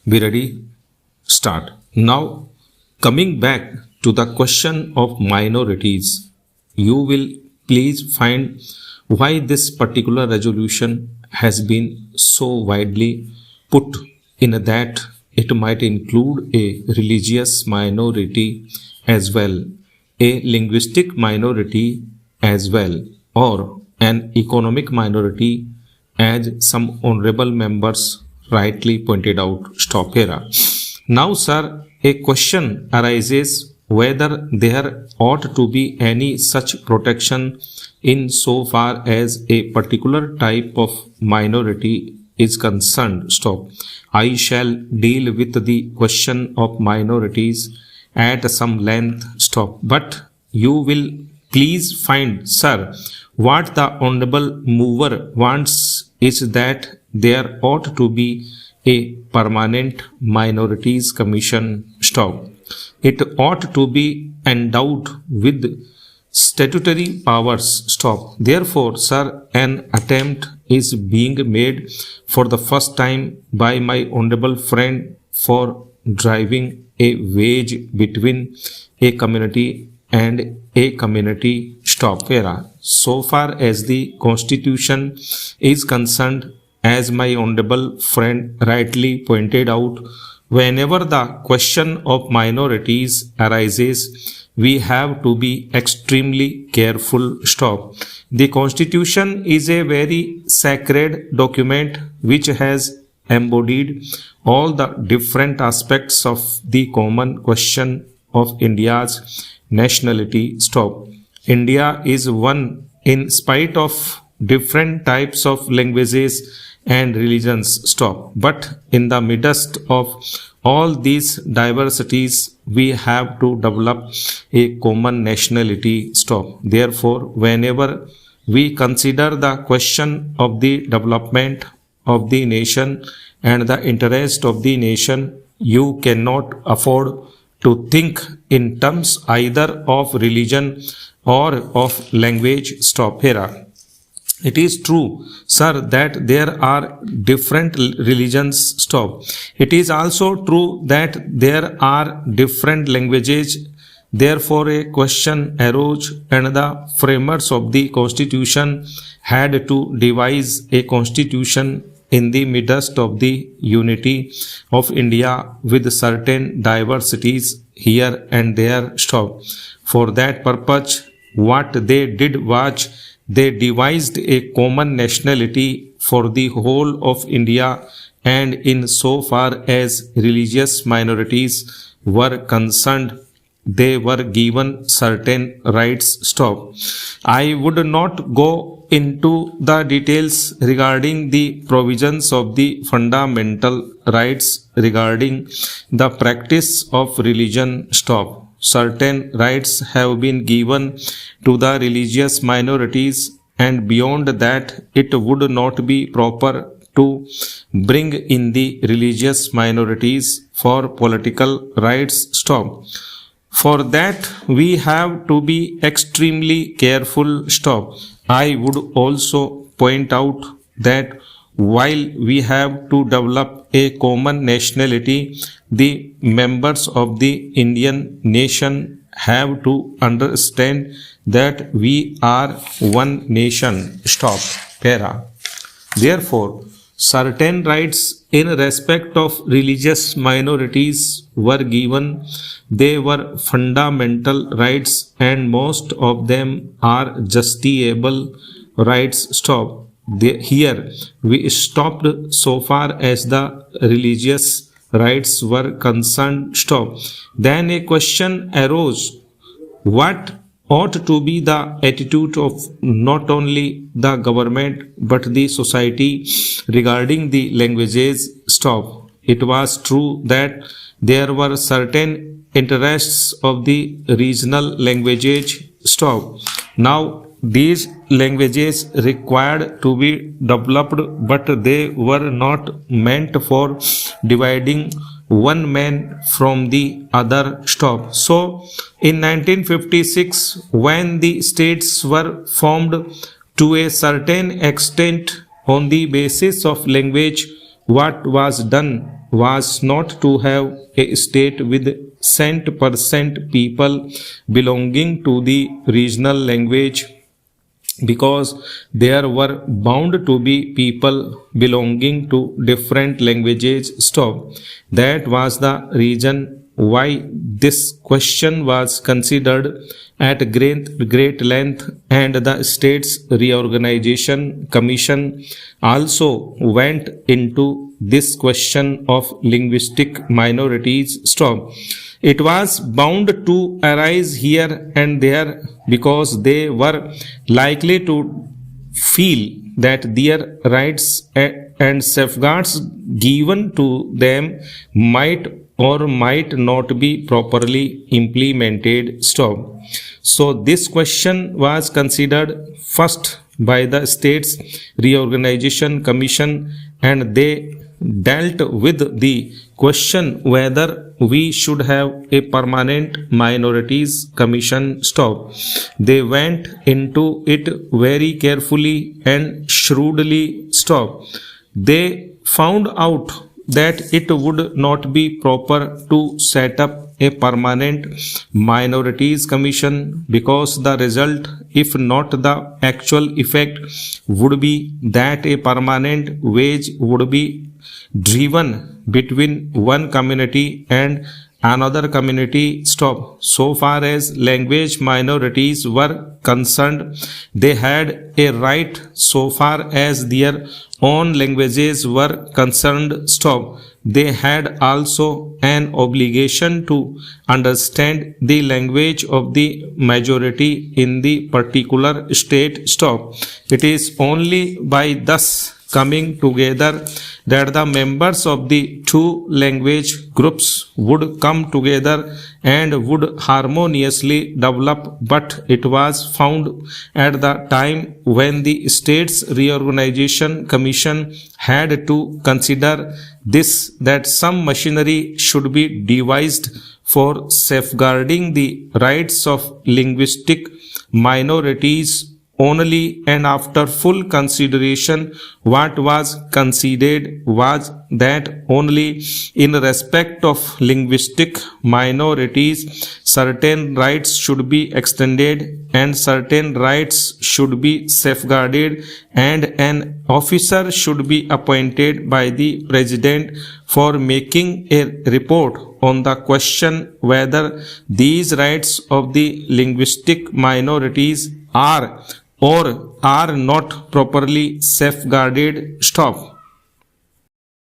Be ready? Start. Now, coming back to the question of minorities, you will please find why this particular resolution has been so widely put in that it might include a religious minority as well, a linguistic minority as well, or an economic minority, as some honorable members rightly pointed out. Stop here. Now, sir, a question arises whether there ought to be any such protection in so far as a particular type of minority is concerned. Stop. I shall deal with the question of minorities at some length. Stop. But you will please find, sir, what the honorable mover wants is that there ought to be a permanent minorities commission. Stop. It ought to be endowed with statutory powers. Stop. Therefore, sir, an attempt is being made for the first time by my honorable friend for driving a wedge between a community and a community. Stop. So far as the Constitution is concerned, as my honorable friend rightly pointed out, whenever the question of minorities arises, we have to be extremely careful. Stop. The Constitution is a very sacred document which has embodied all the different aspects of the common question of India's nationality. Stop. India is one in spite of different types of languages and religions. Stop. But in the midst of all these diversities, we have to develop a common nationality. Stop. Therefore, whenever we consider the question of the development of the nation and the interest of the nation, you cannot afford to think in terms either of religion or of language. Stop here. It is true, sir, that there are different religions. Stop. It is also true that there are different languages. Therefore, a question arose, and the framers of the Constitution had to devise a constitution in the midst of the unity of India with certain diversities here and there. Stop. For that purpose, what they did was they devised a common nationality for the whole of India, and in so far as religious minorities were concerned, they were given certain rights. Stop. I would not go into the details regarding the provisions of the fundamental rights regarding the practice of religion. Stop. Certain rights have been given to the religious minorities, and beyond that, it would not be proper to bring in the religious minorities for political rights. Stop. For that, we have to be extremely careful. Stop. I would also point out that while we have to develop a common nationality, the members of the Indian nation have to understand that we are one nation. Stop. Therefore, certain rights in respect of religious minorities were given. They were fundamental rights, and most of them are justiciable rights. Stop. Here we stopped so far as the religious rights were concerned. Stop. Then a question arose: what ought to be the attitude of not only the government but the society regarding the languages? Stop. It was true that there were certain interests of the regional languages. Stop. Now, these languages required to be developed, but they were not meant for dividing one man from the other. Stop. So, in 1956, when the states were formed to a certain extent on the basis of language, what was done was not to have a state with cent% people belonging to the regional language, because there were bound to be people belonging to different languages. Stop. That was the reason why this question was considered at great length, and the States Reorganization Commission also went into this question of linguistic minorities. Stop. It was bound to arise here and there because they were likely to feel that their rights and safeguards given to them might or might not be properly implemented. Stop. So this question was considered first by the States Reorganization Commission, and they dealt with the question whether we should have a permanent minorities commission. Stop. They went into it very carefully and shrewdly. Stop. They found out that it would not be proper to set up a permanent minorities commission, because the result, if not the actual effect, would be that a permanent wage would be driven between one community and another community. Stop. So far as language minorities were concerned, they had a right so far as their own languages were concerned. Stop. They had also an obligation to understand the language of the majority in the particular state. Stop. It is only by thus coming together that the members of the two language groups would come together and would harmoniously develop. But it was found at the time when the States Reorganization Commission had to consider this, that some machinery should be devised for safeguarding the rights of linguistic minorities only, and after full consideration, what was considered was that only in respect of linguistic minorities certain rights should be extended and certain rights should be safeguarded, and an officer should be appointed by the President for making a report on the question whether these rights of the linguistic minorities are or are not properly safeguarded. Stop.